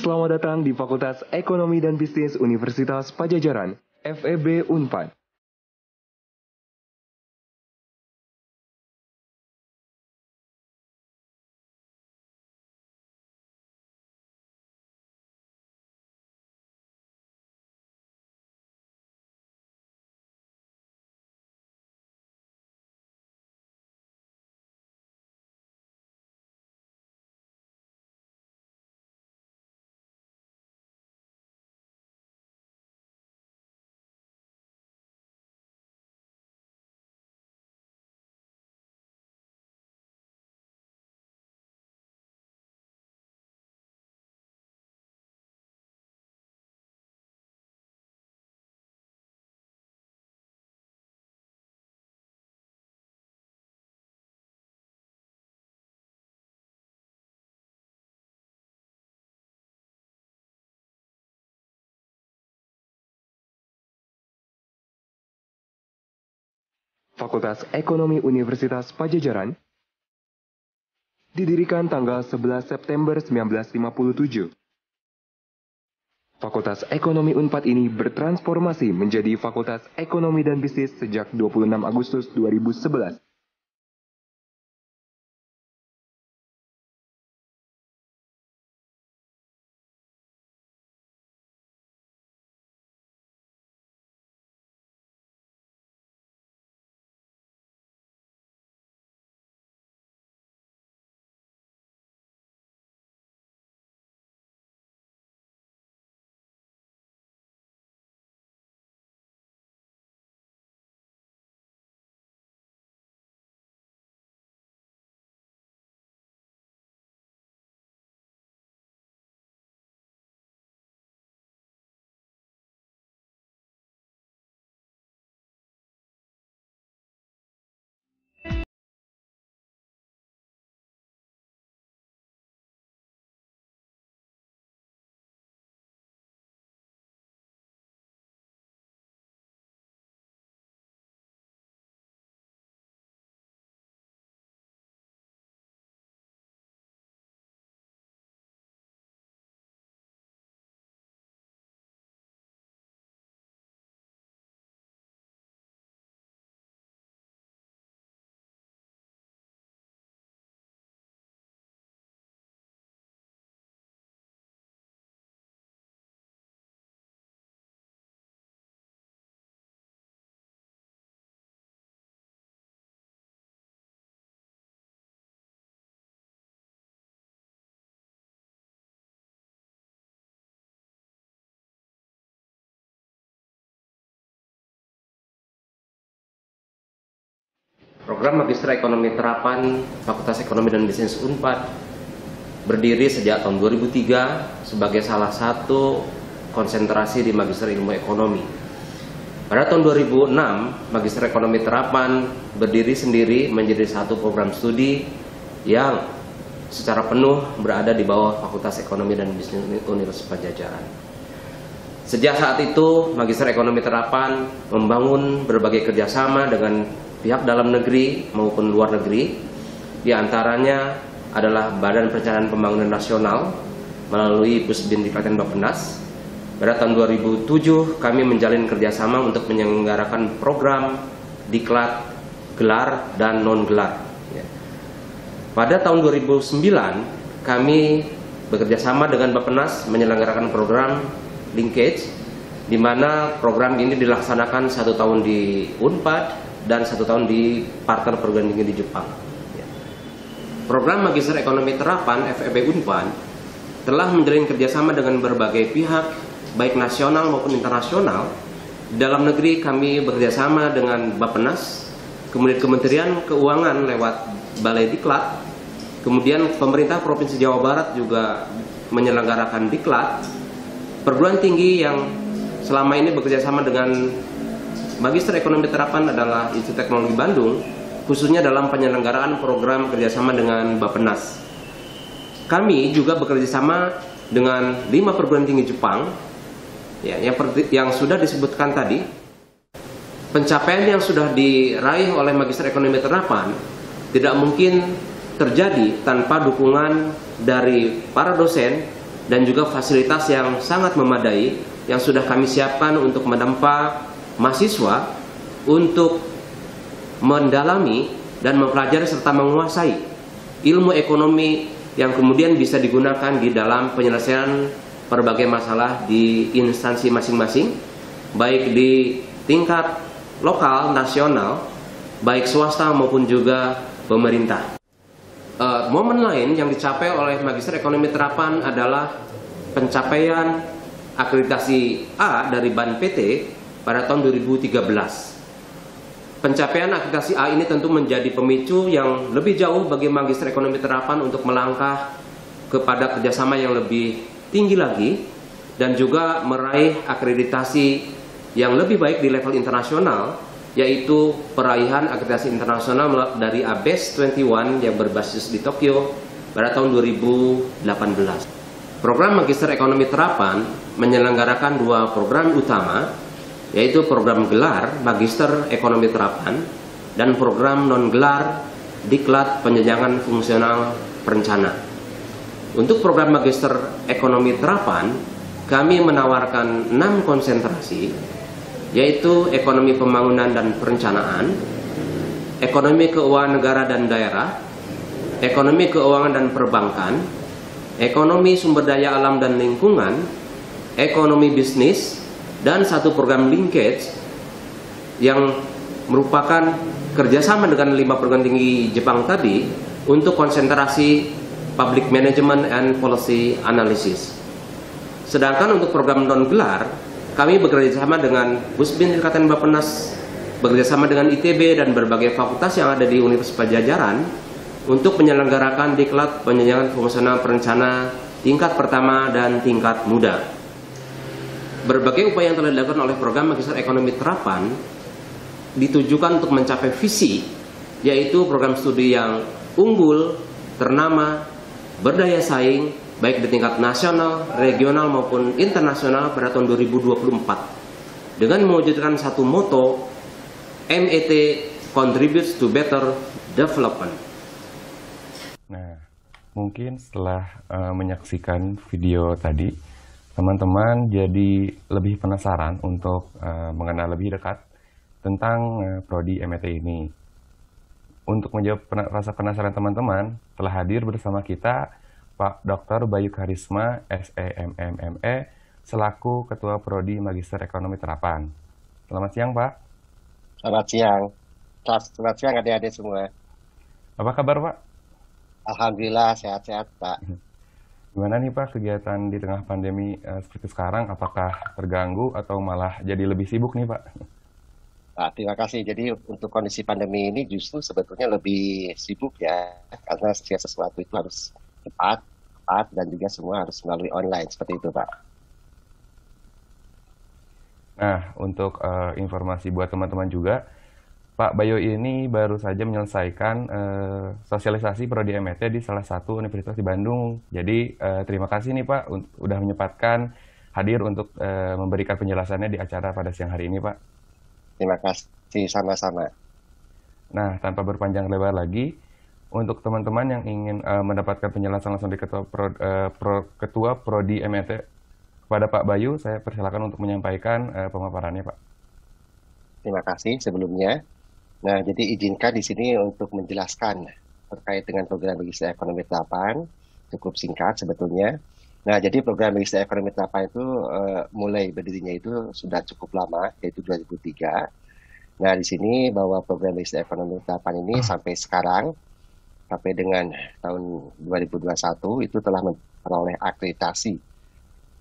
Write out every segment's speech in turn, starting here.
selamat datang di Fakultas Ekonomi dan Bisnis Universitas Padjadjaran, FEB Unpad. Fakultas Ekonomi Universitas Padjadjaran didirikan tanggal 11 September 1957. Fakultas Ekonomi Unpad ini bertransformasi menjadi Fakultas Ekonomi dan Bisnis sejak 26 Agustus 2011. Program Magister Ekonomi Terapan Fakultas Ekonomi dan Bisnis Unpad berdiri sejak tahun 2003 sebagai salah satu konsentrasi di Magister Ilmu Ekonomi. Pada tahun 2006, Magister Ekonomi Terapan berdiri sendiri menjadi satu program studi yang secara penuh berada di bawah Fakultas Ekonomi dan Bisnis Universitas Padjadjaran. Sejak saat itu, Magister Ekonomi Terapan membangun berbagai kerjasama dengan pihak dalam negeri maupun luar negeri. Di antaranya adalah Badan Perencanaan Pembangunan Nasional melalui Pusdiklat Bappenas. Pada tahun 2007 kami menjalin kerjasama untuk menyelenggarakan program diklat gelar dan non gelar. Pada tahun 2009 kami bekerjasama dengan Bappenas menyelenggarakan program linkage, di mana program ini dilaksanakan 1 tahun di Unpad dan 1 tahun di partner perguruan tinggi di Jepang. Program Magister Ekonomi Terapan FEB Unpad telah menjalin kerjasama dengan berbagai pihak, baik nasional maupun internasional. Di dalam negeri kami bekerjasama dengan Bappenas, kemudian Kementerian Keuangan lewat Balai Diklat, kemudian pemerintah Provinsi Jawa Barat juga menyelenggarakan diklat, perguruan tinggi yang selama ini bekerjasama dengan Magister Ekonomi Terapan adalah Institut Teknologi Bandung, khususnya dalam penyelenggaraan program kerjasama dengan Bappenas. Kami juga bekerjasama dengan 5 perguruan tinggi Jepang, yang sudah disebutkan tadi. Pencapaian yang sudah diraih oleh Magister Ekonomi Terapan tidak mungkin terjadi tanpa dukungan dari para dosen dan juga fasilitas yang sangat memadai yang sudah kami siapkan untuk menempa mahasiswa untuk mendalami dan mempelajari serta menguasai ilmu ekonomi yang kemudian bisa digunakan di dalam penyelesaian berbagai masalah di instansi masing-masing, baik di tingkat lokal, nasional, baik swasta maupun juga pemerintah. Momen lain yang dicapai oleh Magister Ekonomi Terapan adalah pencapaian akreditasi A dari BAN-PT pada tahun 2013. Pencapaian akreditasi A ini tentu menjadi pemicu yang lebih jauh bagi Magister Ekonomi Terapan untuk melangkah kepada kerjasama yang lebih tinggi lagi dan juga meraih akreditasi yang lebih baik di level internasional, yaitu peraihan akreditasi internasional dari ABES 21 yang berbasis di Tokyo pada tahun 2018. Program Magister Ekonomi Terapan menyelenggarakan dua program utama, yaitu program gelar Magister Ekonomi Terapan dan program non-gelar Diklat Penjenjangan Fungsional Perencana. Untuk program Magister Ekonomi Terapan, kami menawarkan 6 konsentrasi, yaitu ekonomi pembangunan dan perencanaan, ekonomi keuangan negara dan daerah, ekonomi keuangan dan perbankan, ekonomi sumber daya alam dan lingkungan, ekonomi bisnis, dan satu program linkage yang merupakan kerjasama dengan 5 perguruan tinggi Jepang tadi untuk konsentrasi Public Management and Policy Analysis. Sedangkan untuk program non-gelar, kami bekerjasama dengan Pusbin Ikatan Bappenas, bekerjasama dengan ITB dan berbagai fakultas yang ada di Universitas Pajajaran untuk menyelenggarakan Diklat Penjenjangan Fungsional Perencana tingkat pertama dan tingkat muda. Berbagai upaya yang telah dilakukan oleh program Magister Ekonomi Terapan ditujukan untuk mencapai visi, yaitu program studi yang unggul, ternama, berdaya saing, baik di tingkat nasional, regional maupun internasional pada tahun 2024 dengan mewujudkan satu moto MET contributes to better development. Nah, mungkin setelah menyaksikan video tadi, teman-teman jadi lebih penasaran untuk mengenal lebih dekat tentang prodi MET ini. Untuk menjawab rasa penasaran teman-teman, telah hadir bersama kita Pak Dr. Bayu Karisma, SEMMME, selaku Ketua Prodi Magister Ekonomi Terapan. Selamat siang, Pak. Selamat siang. Selamat siang adik-adik semua. Apa kabar, Pak? Alhamdulillah sehat-sehat, Pak. Gimana nih, Pak, kegiatan di tengah pandemi seperti sekarang? Apakah terganggu atau malah jadi lebih sibuk nih, Pak? Pak, terima kasih. Jadi untuk kondisi pandemi ini justru sebetulnya lebih sibuk ya, karena setiap sesuatu itu harus cepat, dan juga semua harus melalui online, seperti itu, Pak. Nah, untuk informasi buat teman-teman juga, Pak Bayu ini baru saja menyelesaikan sosialisasi Prodi MET di salah satu universitas di Bandung. Jadi, terima kasih nih Pak, udah menyempatkan hadir untuk memberikan penjelasannya di acara pada siang hari ini, Pak. Terima kasih, sama-sama. Nah, tanpa berpanjang lebar lagi, untuk teman-teman yang ingin mendapatkan penjelasan langsung dari Ketua Prodi MET kepada Pak Bayu, saya persilakan untuk menyampaikan pemaparannya, Pak. Terima kasih sebelumnya. Nah, jadi izinkan di sini untuk menjelaskan terkait dengan program Magister Ekonomi Terapan, cukup singkat sebetulnya. Nah, jadi program Magister Ekonomi Terapan itu mulai berdirinya itu sudah cukup lama, yaitu 2003. Nah, di sini bahwa program Magister Ekonomi Terapan ini sampai sekarang, sampai dengan tahun 2021 itu telah memperoleh akreditasi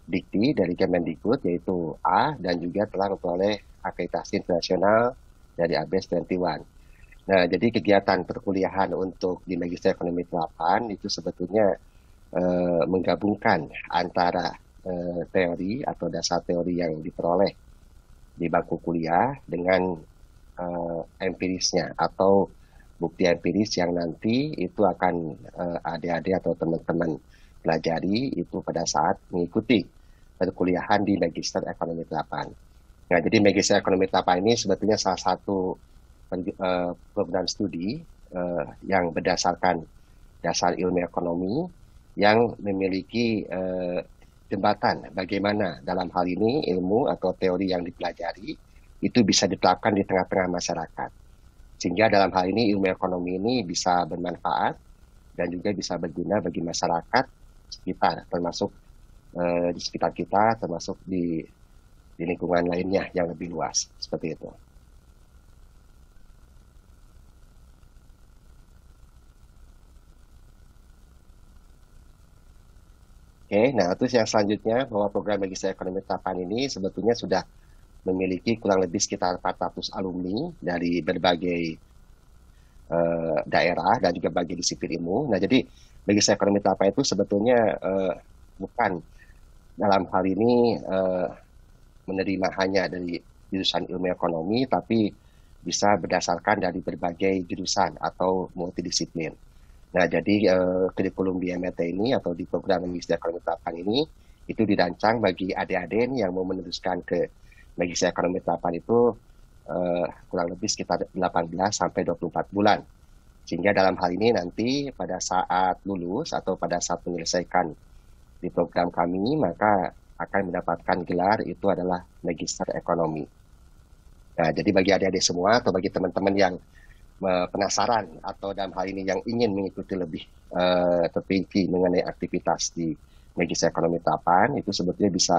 Dikti dari Kemendikbud yaitu A, dan juga telah memperoleh akreditasi internasional dari ABES 21. Nah, jadi kegiatan perkuliahan untuk di Magister Ekonomi Terapan itu sebetulnya menggabungkan antara teori atau dasar teori yang diperoleh di bangku kuliah dengan empirisnya atau bukti empiris yang nanti itu akan adik-adik atau teman-teman pelajari itu pada saat mengikuti perkuliahan di Magister Ekonomi Terapan. Nah, jadi Magister Ekonomi Terapan ini sebetulnya salah satu program studi yang berdasarkan dasar ilmu ekonomi yang memiliki jembatan bagaimana dalam hal ini ilmu atau teori yang dipelajari itu bisa diterapkan di tengah-tengah masyarakat. Sehingga dalam hal ini ilmu ekonomi ini bisa bermanfaat dan juga bisa berguna bagi masyarakat sekitar, termasuk di sekitar kita, termasuk di lingkungan lainnya yang lebih luas, seperti itu. Oke, nah terus yang selanjutnya bahwa program Magister Ekonomi Terapan ini sebetulnya sudah memiliki kurang lebih sekitar 400 alumni dari berbagai daerah dan juga berbagai disiplin ilmu. Nah, jadi Magister Ekonomi Terapan itu sebetulnya bukan dalam hal ini menerima hanya dari jurusan ilmu ekonomi, tapi bisa berdasarkan dari berbagai jurusan atau multidisiplin. Nah, jadi kurikulum di MT ini atau di program Magister Ekonomi Terapan ini itu dirancang bagi adik-adik yang mau meneruskan ke Magister Ekonomi Terapan itu kurang lebih sekitar 18 sampai 24 bulan. Sehingga dalam hal ini nanti pada saat lulus atau pada saat menyelesaikan di program kami, maka akan mendapatkan gelar itu adalah Magister Ekonomi. Nah, jadi bagi adik-adik semua atau bagi teman-teman yang penasaran atau dalam hal ini yang ingin mengikuti lebih terperinci mengenai aktivitas di Magister Ekonomi Terapan, itu sebetulnya bisa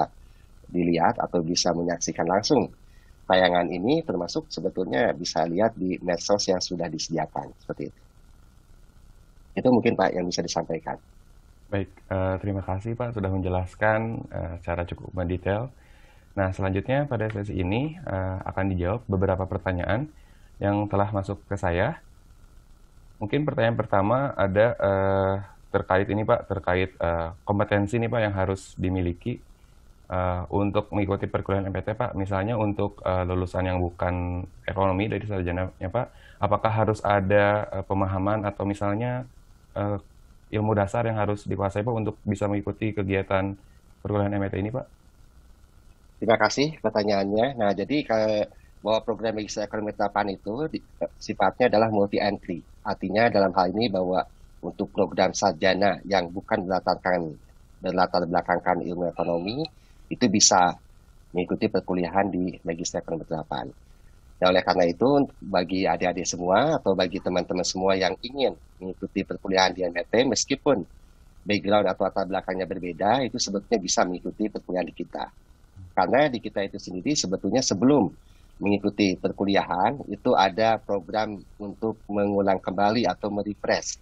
dilihat atau bisa menyaksikan langsung tayangan ini, termasuk sebetulnya bisa lihat di medsos yang sudah disediakan, seperti itu. Itu mungkin Pak yang bisa disampaikan. Baik, terima kasih Pak sudah menjelaskan secara cukup mendetail. Nah, selanjutnya pada sesi ini akan dijawab beberapa pertanyaan yang telah masuk ke saya. Mungkin pertanyaan pertama ada terkait ini Pak, terkait kompetensi nih Pak yang harus dimiliki untuk mengikuti perkuliahan MPT Pak. Misalnya untuk lulusan yang bukan ekonomi dari sarjananya Pak, apakah harus ada pemahaman atau misalnya ilmu dasar yang harus dikuasai Pak untuk bisa mengikuti kegiatan perkuliahan MPT ini Pak? Terima kasih pertanyaannya. Nah, jadi bahwa program Magister Ekonomi Terapan itu sifatnya adalah multi entry. Artinya dalam hal ini bahwa untuk program sarjana yang bukan berlatar belakangkan ilmu ekonomi itu bisa mengikuti perkuliahan di Magister Ekonomi Terapan. Nah, oleh karena itu bagi adik-adik semua atau bagi teman-teman semua yang ingin mengikuti perkuliahan di MPT meskipun background atau latar belakangnya berbeda, itu sebetulnya bisa mengikuti perkuliahan di kita. Karena di kita itu sendiri sebetulnya sebelum mengikuti perkuliahan itu ada program untuk mengulang kembali atau merefresh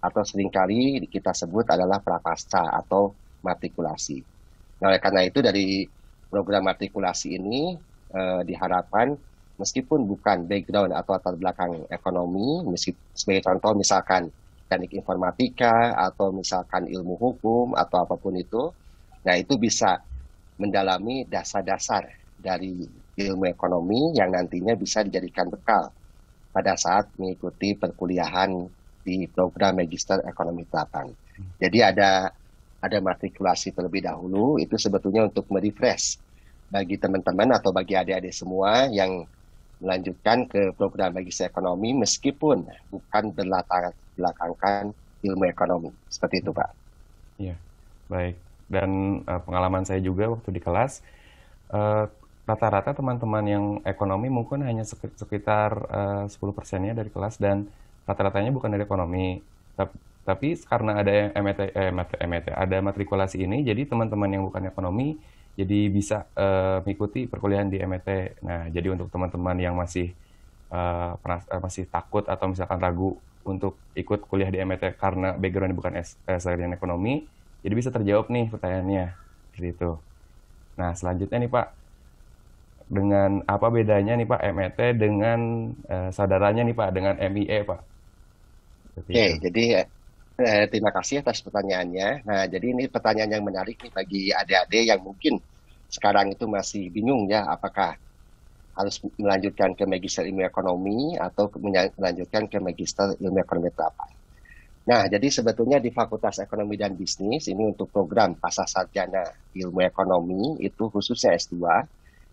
atau seringkali kita sebut adalah prapasca atau matrikulasi. Nah, oleh karena itu dari program matrikulasi ini diharapkan meskipun bukan background atau latar belakang ekonomi, sebagai contoh misalkan teknik informatika atau misalkan ilmu hukum atau apapun itu, nah itu bisa mendalami dasar-dasar dari ilmu ekonomi yang nantinya bisa dijadikan bekal pada saat mengikuti perkuliahan di program Magister Ekonomi Terapan. Jadi ada matrikulasi terlebih dahulu, itu sebetulnya untuk merefresh bagi teman-teman atau bagi adik-adik semua yang melanjutkan ke program Magister Ekonomi meskipun bukan berlatar belakangkan ilmu ekonomi. Seperti itu, Pak. Iya, baik. Dan pengalaman saya juga waktu di kelas, rata-rata teman-teman yang ekonomi mungkin hanya sekitar 10%-nya dari kelas dan rata-ratanya bukan dari ekonomi. Tapi karena ada MT, ada matrikulasi ini, jadi teman-teman yang bukan ekonomi jadi bisa mengikuti perkuliahan di MT. Nah, jadi untuk teman-teman yang masih takut atau misalkan ragu untuk ikut kuliah di MT karena background bukan sarjana ekonomi, jadi bisa terjawab nih pertanyaannya seperti itu. Nah, selanjutnya nih Pak, dengan apa bedanya nih Pak MT dengan saudaranya nih Pak dengan MIE Pak? Oke, jadi terima kasih atas pertanyaannya. Nah, jadi ini pertanyaan yang menarik nih bagi adik-adik yang mungkin sekarang itu masih bingung ya, apakah harus melanjutkan ke Magister Ilmu Ekonomi atau melanjutkan ke Magister Ilmu Ekonomi Terapan. Nah, jadi sebetulnya di Fakultas Ekonomi dan Bisnis, ini untuk program Pascasarjana Ilmu Ekonomi, itu khususnya S2,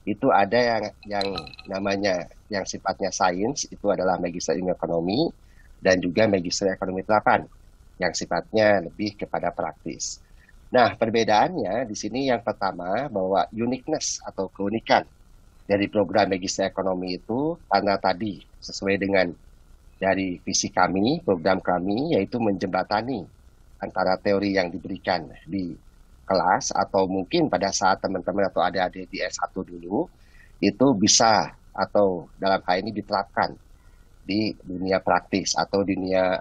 itu ada yang namanya, yang sifatnya sains, itu adalah Magister Ilmu Ekonomi, dan juga Magister Ekonomi Terapan, yang sifatnya lebih kepada praktis. Nah, perbedaannya di sini yang pertama bahwa uniqueness atau keunikan dari program Magister Ekonomi itu karena tadi sesuai dengan dari visi kami, program kami yaitu menjembatani antara teori yang diberikan di kelas atau mungkin pada saat teman-teman atau adik-adik di S1 dulu itu bisa atau dalam hal ini diterapkan di dunia praktis atau dunia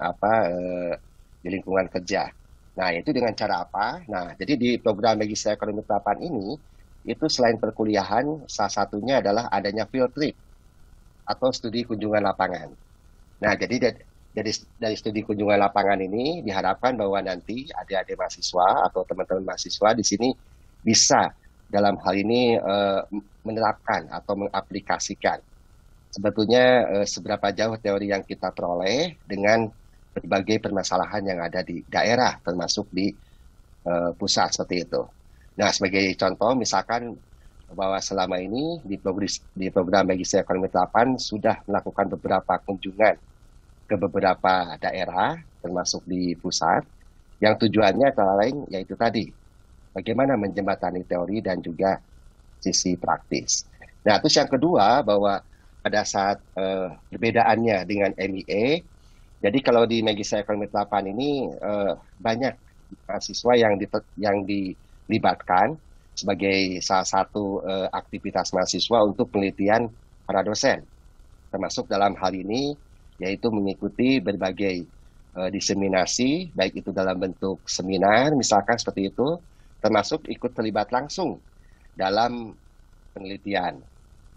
di lingkungan kerja. Nah, itu dengan cara apa? Nah, jadi di program Magister Ekonomi Terapan ini itu selain perkuliahan salah satunya adalah adanya field trip atau studi kunjungan lapangan. Nah, jadi dari studi kunjungan lapangan ini diharapkan bahwa nanti adik-adik mahasiswa atau teman-teman mahasiswa di sini bisa dalam hal ini menerapkan atau mengaplikasikan sebetulnya seberapa jauh teori yang kita peroleh dengan berbagai permasalahan yang ada di daerah termasuk di pusat seperti itu. Nah, sebagai contoh misalkan bahwa selama ini di program Magister Ekonomi Terapan sudah melakukan beberapa kunjungan ke beberapa daerah, termasuk di pusat, yang tujuannya antara lain yaitu tadi, bagaimana menjembatani teori dan juga sisi praktis. Nah, terus yang kedua, bahwa pada saat perbedaannya dengan MIE, jadi kalau di Magister Ekonomi Terapan ini banyak mahasiswa yang dilibatkan sebagai salah satu aktivitas mahasiswa untuk penelitian para dosen, termasuk dalam hal ini yaitu mengikuti berbagai diseminasi, baik itu dalam bentuk seminar, misalkan seperti itu, termasuk ikut terlibat langsung dalam penelitian.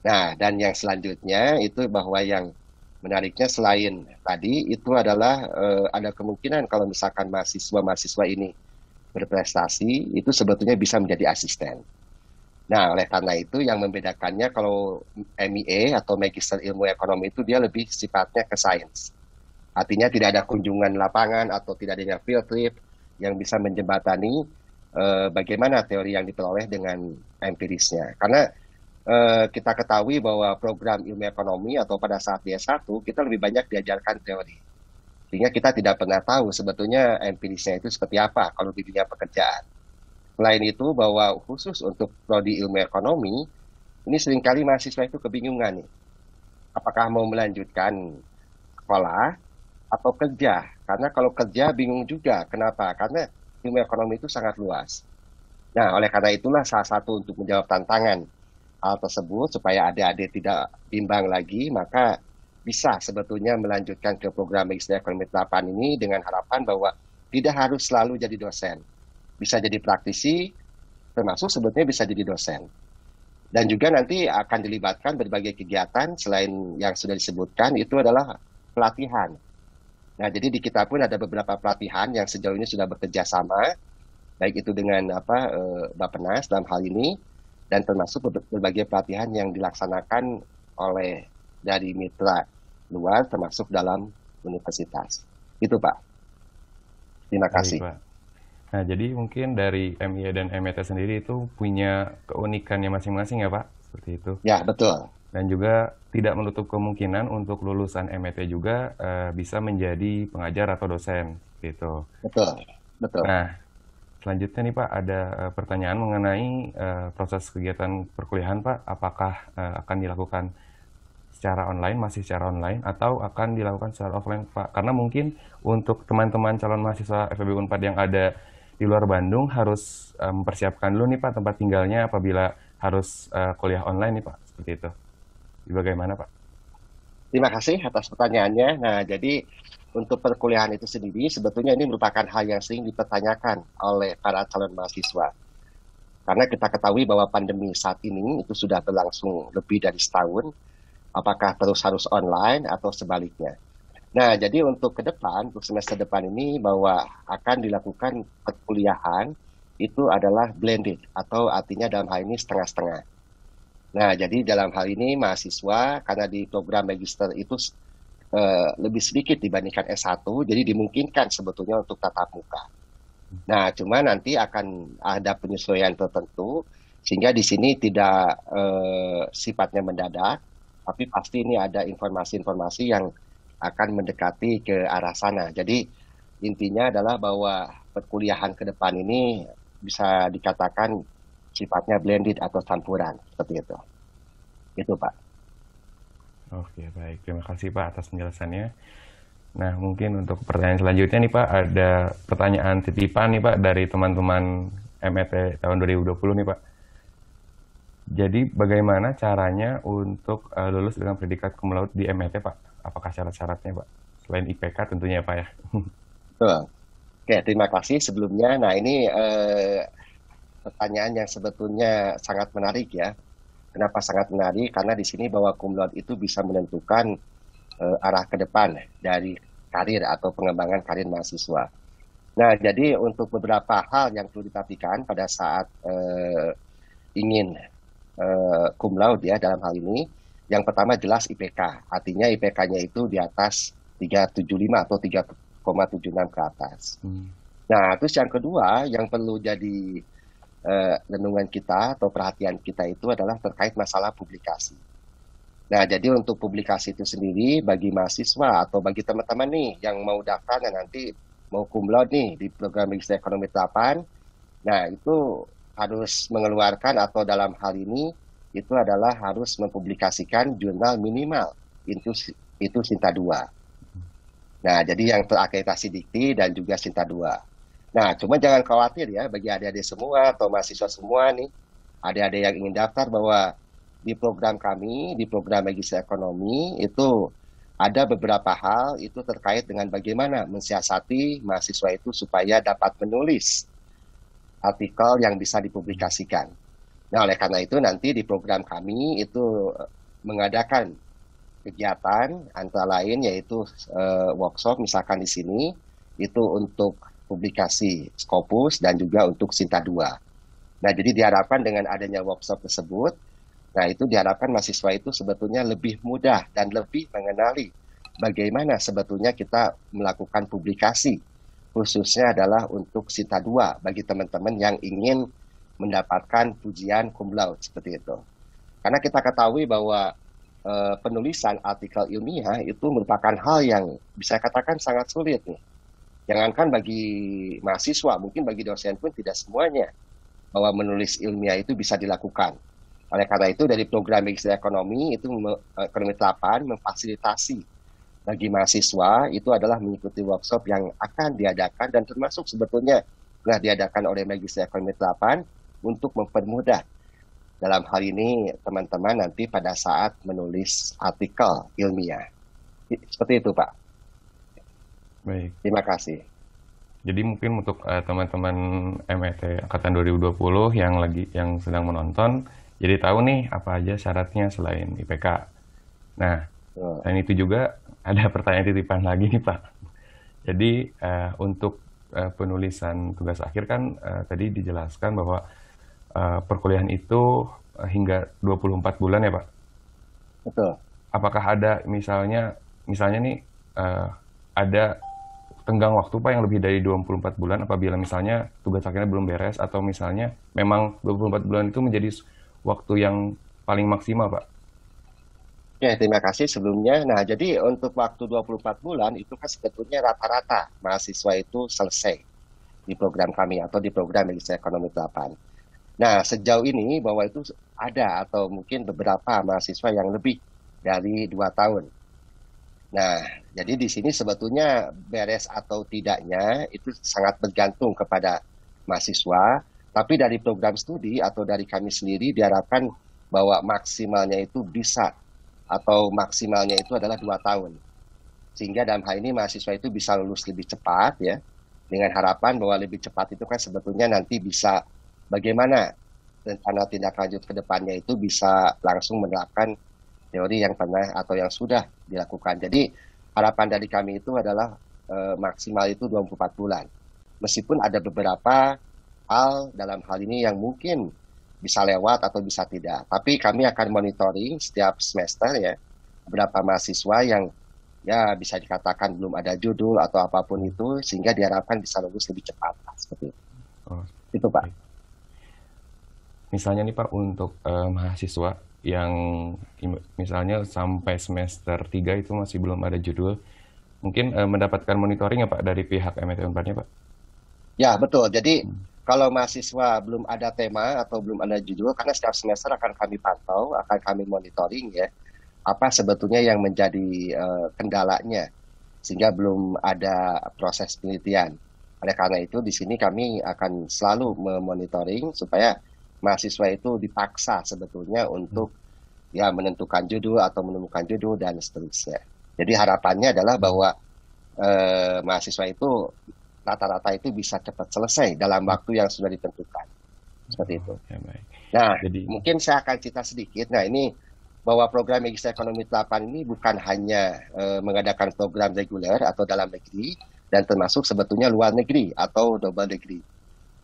Nah, dan yang selanjutnya itu bahwa yang menariknya selain tadi, itu adalah ada kemungkinan kalau misalkan mahasiswa-mahasiswa ini berprestasi, itu sebetulnya bisa menjadi asisten. Nah, oleh karena itu yang membedakannya kalau MIE atau Magister Ilmu Ekonomi itu dia lebih sifatnya ke sains. Artinya tidak ada kunjungan lapangan atau tidak adanya field trip yang bisa menjembatani bagaimana teori yang diperoleh dengan empirisnya. Karena kita ketahui bahwa program ilmu ekonomi atau pada saat di S1 kita lebih banyak diajarkan teori. Sehingga kita tidak pernah tahu sebetulnya empirisnya itu seperti apa kalau di dunia pekerjaan. Selain itu bahwa khusus untuk prodi ilmu ekonomi, ini seringkali mahasiswa itu kebingungan nih. Apakah mau melanjutkan sekolah atau kerja? Karena kalau kerja bingung juga. Kenapa? Karena ilmu ekonomi itu sangat luas. Nah, oleh karena itulah salah satu untuk menjawab tantangan hal tersebut supaya adik-adik tidak bimbang lagi, maka bisa sebetulnya melanjutkan ke program Magister Ekonomi Terapan ini dengan harapan bahwa tidak harus selalu jadi dosen. Bisa jadi praktisi, termasuk sebetulnya bisa jadi dosen. Dan juga nanti akan dilibatkan berbagai kegiatan selain yang sudah disebutkan, itu adalah pelatihan. Nah, jadi di kita pun ada beberapa pelatihan yang sejauh ini sudah bekerja sama, baik itu dengan Bappenas dalam hal ini, dan termasuk berbagai pelatihan yang dilaksanakan oleh dari mitra luar, termasuk dalam universitas. Itu Pak. Terima kasih. Baik, Pak. Nah, jadi mungkin dari MIE dan MET sendiri itu punya keunikannya masing-masing ya, Pak? Seperti itu. Ya, betul. Dan juga tidak menutup kemungkinan untuk lulusan MET juga bisa menjadi pengajar atau dosen, gitu. Betul, betul. Nah, selanjutnya nih Pak, ada pertanyaan mengenai proses kegiatan perkuliahan Pak. Apakah akan dilakukan secara online, masih secara online, atau akan dilakukan secara offline Pak? Karena mungkin untuk teman-teman calon mahasiswa FEB Unpad yang ada di luar Bandung harus mempersiapkan dulu nih Pak tempat tinggalnya apabila harus kuliah online nih Pak, seperti itu. Bagaimana Pak? Terima kasih atas pertanyaannya. Nah, jadi untuk perkuliahan itu sendiri sebetulnya ini merupakan hal yang sering dipertanyakan oleh para calon mahasiswa. Karena kita ketahui bahwa pandemi saat ini itu sudah berlangsung lebih dari setahun, apakah terus harus online atau sebaliknya. Nah, jadi untuk ke depan, untuk semester depan ini bahwa akan dilakukan perkuliahan itu adalah blended atau artinya dalam hal ini setengah-setengah. Nah, jadi dalam hal ini mahasiswa karena di program magister itu lebih sedikit dibandingkan S1, jadi dimungkinkan sebetulnya untuk tatap muka. Nah, cuma nanti akan ada penyesuaian tertentu sehingga di sini tidak sifatnya mendadak, tapi pasti ini ada informasi-informasi yang akan mendekati ke arah sana. Jadi intinya adalah bahwa perkuliahan ke depan ini bisa dikatakan sifatnya blended atau campuran seperti itu. Itu Pak. Oke, baik. Terima kasih Pak atas penjelasannya. Nah, mungkin untuk pertanyaan selanjutnya nih Pak, ada pertanyaan titipan nih Pak dari teman-teman MET tahun 2020 nih Pak. Jadi bagaimana caranya untuk lulus dengan predikat cum laude di MET Pak? Apakah syarat-syaratnya Pak? Selain IPK tentunya Pak ya. Betul. Oke, terima kasih sebelumnya. Nah, ini pertanyaan yang sebetulnya sangat menarik ya. Kenapa sangat menarik? Karena di sini bahwa cum laude itu bisa menentukan arah ke depan dari karir atau pengembangan karir mahasiswa. Nah, jadi untuk beberapa hal yang perlu diperhatikan pada saat ingin cum laude ya dalam hal ini, yang pertama jelas IPK, artinya IPK-nya itu di atas 3,75 atau 3,76 ke atas. Nah, terus yang kedua yang perlu jadi renungan kita atau perhatian kita itu adalah terkait masalah publikasi. Nah, jadi untuk publikasi itu sendiri bagi mahasiswa atau bagi teman-teman nih yang mau daftar dan nanti mau cum laude nih di program Magister Ekonomi Terapan, nah itu harus mengeluarkan atau dalam hal ini itu adalah harus mempublikasikan jurnal minimal itu Sinta 2. Nah, jadi yang terakreditasi Dikti dan juga Sinta 2. Nah, cuma jangan khawatir ya bagi adik-adik semua atau mahasiswa semua nih, adik-adik yang ingin daftar bahwa di program kami, di program Magister Ekonomi, itu ada beberapa hal itu terkait dengan bagaimana mensiasati mahasiswa itu supaya dapat menulis artikel yang bisa dipublikasikan. Nah, oleh karena itu nanti di program kami itu mengadakan kegiatan antara lain yaitu workshop misalkan di sini, itu untuk publikasi Scopus dan juga untuk Sinta 2. Nah, jadi diharapkan dengan adanya workshop tersebut, nah, itu diharapkan mahasiswa itu sebetulnya lebih mudah dan lebih mengenali bagaimana sebetulnya kita melakukan publikasi. Khususnya adalah untuk Sinta 2 bagi teman-teman yang ingin mendapatkan pujian cum laude seperti itu. Karena kita ketahui bahwa penulisan artikel ilmiah itu merupakan hal yang bisa katakan sangat sulit nih. Jangankan bagi mahasiswa, mungkin bagi dosen pun tidak semuanya bahwa menulis ilmiah itu bisa dilakukan. Oleh karena itu dari program Magister Ekonomi itu Ekonomi Terapan memfasilitasi bagi mahasiswa itu adalah mengikuti workshop yang akan diadakan dan termasuk sebetulnya telah diadakan oleh Magister Ekonomi Terapan untuk mempermudah dalam hal ini teman-teman nanti pada saat menulis artikel ilmiah. Seperti itu Pak. Baik. Terima kasih. Jadi mungkin untuk teman-teman MET angkatan 2020 yang sedang menonton, jadi tahu nih apa aja syaratnya selain IPK. Nah, selain itu juga ada pertanyaan titipan lagi nih Pak. Jadi untuk penulisan tugas akhir kan tadi dijelaskan bahwa perkuliahan itu hingga 24 bulan ya Pak? Betul. Apakah ada misalnya nih ada tenggang waktu Pak yang lebih dari 24 bulan apabila misalnya tugas akhirnya belum beres atau misalnya memang 24 bulan itu menjadi waktu yang paling maksimal Pak? Oke, terima kasih sebelumnya. Nah, jadi untuk waktu 24 bulan itu kan sebetulnya rata-rata mahasiswa itu selesai di program kami atau di program Magister Ekonomi Terapan. Nah, sejauh ini bahwa itu ada atau mungkin beberapa mahasiswa yang lebih dari 2 tahun. Nah, jadi di sini sebetulnya beres atau tidaknya itu sangat bergantung kepada mahasiswa, tapi dari program studi atau dari kami sendiri diharapkan bahwa maksimalnya itu bisa atau maksimalnya itu adalah 2 tahun. Sehingga dalam hal ini mahasiswa itu bisa lulus lebih cepat ya, dengan harapan bahwa lebih cepat itu kan sebetulnya nanti bisa bagaimana rencana tindak lanjut ke depannya itu bisa langsung menerapkan teori yang pernah atau yang sudah dilakukan. Jadi harapan dari kami itu adalah maksimal itu 24 bulan. Meskipun ada beberapa hal dalam hal ini yang mungkin bisa lewat atau bisa tidak. Tapi kami akan monitoring setiap semester ya, beberapa mahasiswa yang ya bisa dikatakan belum ada judul atau apapun itu, sehingga diharapkan bisa lulus lebih cepat. Seperti itu. Itu Pak. Misalnya nih Pak, untuk mahasiswa yang misalnya sampai semester 3 itu masih belum ada judul, mungkin mendapatkan monitoring ya Pak dari pihak MET Unpadnya Pak? Ya betul, jadi kalau mahasiswa belum ada tema atau belum ada judul, karena setiap semester akan kami pantau, akan kami monitoring ya, apa sebetulnya yang menjadi kendalanya, sehingga belum ada proses penelitian. Oleh karena itu, di sini kami akan selalu memonitoring supaya mahasiswa itu dipaksa sebetulnya untuk ya menentukan judul atau menemukan judul dan seterusnya. Jadi harapannya adalah bahwa mahasiswa itu rata-rata itu bisa cepat selesai dalam waktu yang sudah ditentukan. Seperti itu. Ya, baik. Nah, Jadi, mungkin saya akan cerita sedikit. Nah, ini bahwa program Magister Ekonomi 8 ini bukan hanya mengadakan program reguler atau dalam negeri, dan termasuk sebetulnya luar negeri atau double degree.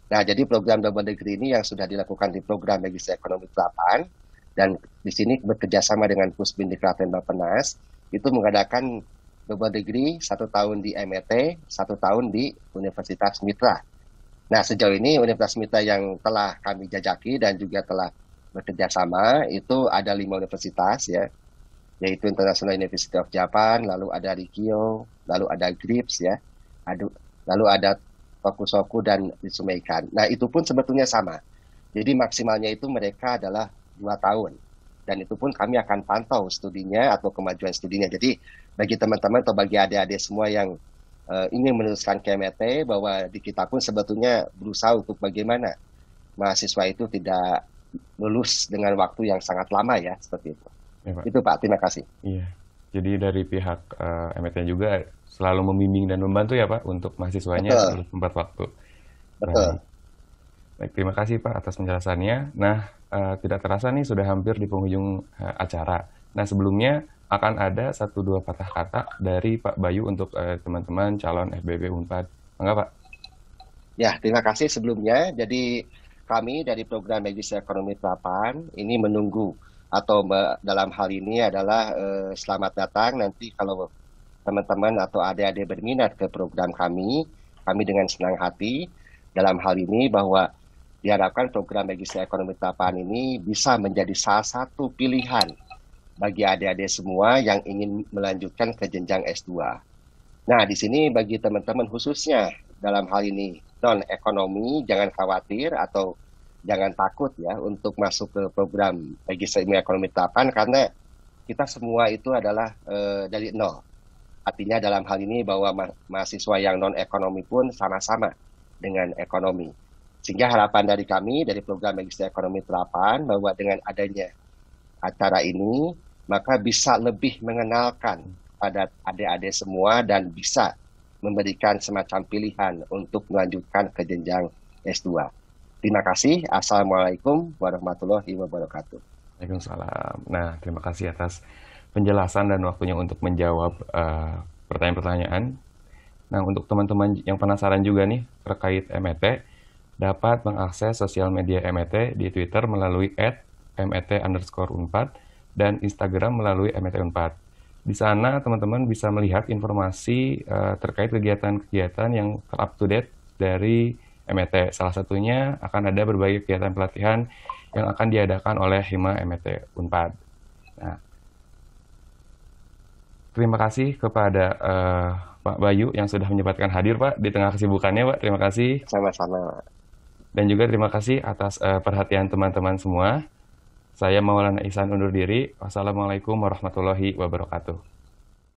Nah, jadi program double degree ini yang sudah dilakukan di program Magister Ekonomi 8, dan di sini bekerjasama dengan Pusbindikrat dan Bappenas, itu mengadakan double degree 1 tahun di MET, 1 tahun di Universitas Mitra. Nah, sejauh ini Universitas Mitra yang telah kami jajaki dan juga telah bekerja sama itu ada 5 universitas ya, yaitu International University of Japan, lalu ada Rikyo, lalu ada GRIPS ya, lalu ada Tokusoku dan Ritsumeikan. Nah, itu pun sebetulnya sama. Jadi maksimalnya itu mereka adalah 2 tahun. Dan itu pun kami akan pantau studinya atau kemajuan studinya. Jadi bagi teman-teman atau bagi adik-adik semua yang ingin meneruskan KMT, bahwa di kita pun sebetulnya berusaha untuk bagaimana mahasiswa itu tidak lulus dengan waktu yang sangat lama ya, seperti itu. ya, Pak. Itu Pak, terima kasih. Iya. Jadi dari pihak MT juga selalu membimbing dan membantu ya Pak untuk mahasiswanya Betul. lulus tepat waktu. Betul. Baik, terima kasih Pak atas penjelasannya. Nah, tidak terasa nih sudah hampir di penghujung acara. Nah, sebelumnya akan ada 1-2 patah kata dari Pak Bayu untuk teman-teman calon FBB Unpad. Enggak Pak? Ya, terima kasih sebelumnya. Jadi kami dari program Magister Ekonomi 8 ini menunggu atau dalam hal ini adalah selamat datang nanti kalau teman-teman atau adik-adik berminat ke program kami dengan senang hati dalam hal ini bahwa diharapkan program Magister Ekonomi 8 ini bisa menjadi salah satu pilihan bagi adik-adik semua yang ingin melanjutkan ke jenjang S2. Nah, di sini bagi teman-teman khususnya dalam hal ini non-ekonomi, jangan khawatir atau jangan takut ya untuk masuk ke program Magister Ekonomi 8 karena kita semua itu adalah dari nol. Artinya dalam hal ini bahwa mahasiswa yang non-ekonomi pun sama-sama dengan ekonomi. Sehingga harapan dari kami dari program Magister Ekonomi 8 bahwa dengan adanya acara ini maka bisa lebih mengenalkan pada adik-adik semua dan bisa memberikan semacam pilihan untuk melanjutkan ke jenjang S2. Terima kasih. Assalamualaikum warahmatullahi wabarakatuh. Waalaikumsalam. Nah, terima kasih atas penjelasan dan waktunya untuk menjawab pertanyaan-pertanyaan. Nah, untuk teman-teman yang penasaran juga nih terkait MET, dapat mengakses sosial media MET di Twitter melalui @met_unpad dan Instagram melalui MET Unpad. Di sana teman-teman bisa melihat informasi terkait kegiatan-kegiatan yang up to date dari MET. Salah satunya akan ada berbagai kegiatan pelatihan yang akan diadakan oleh Hima MET Unpad. Nah, terima kasih kepada Pak Bayu yang sudah menyempatkan hadir Pak di tengah kesibukannya Pak. Terima kasih. Sama-sama. Dan juga terima kasih atas perhatian teman-teman semua. Saya Maulana Ihsan undur diri. Wassalamualaikum warahmatullahi wabarakatuh.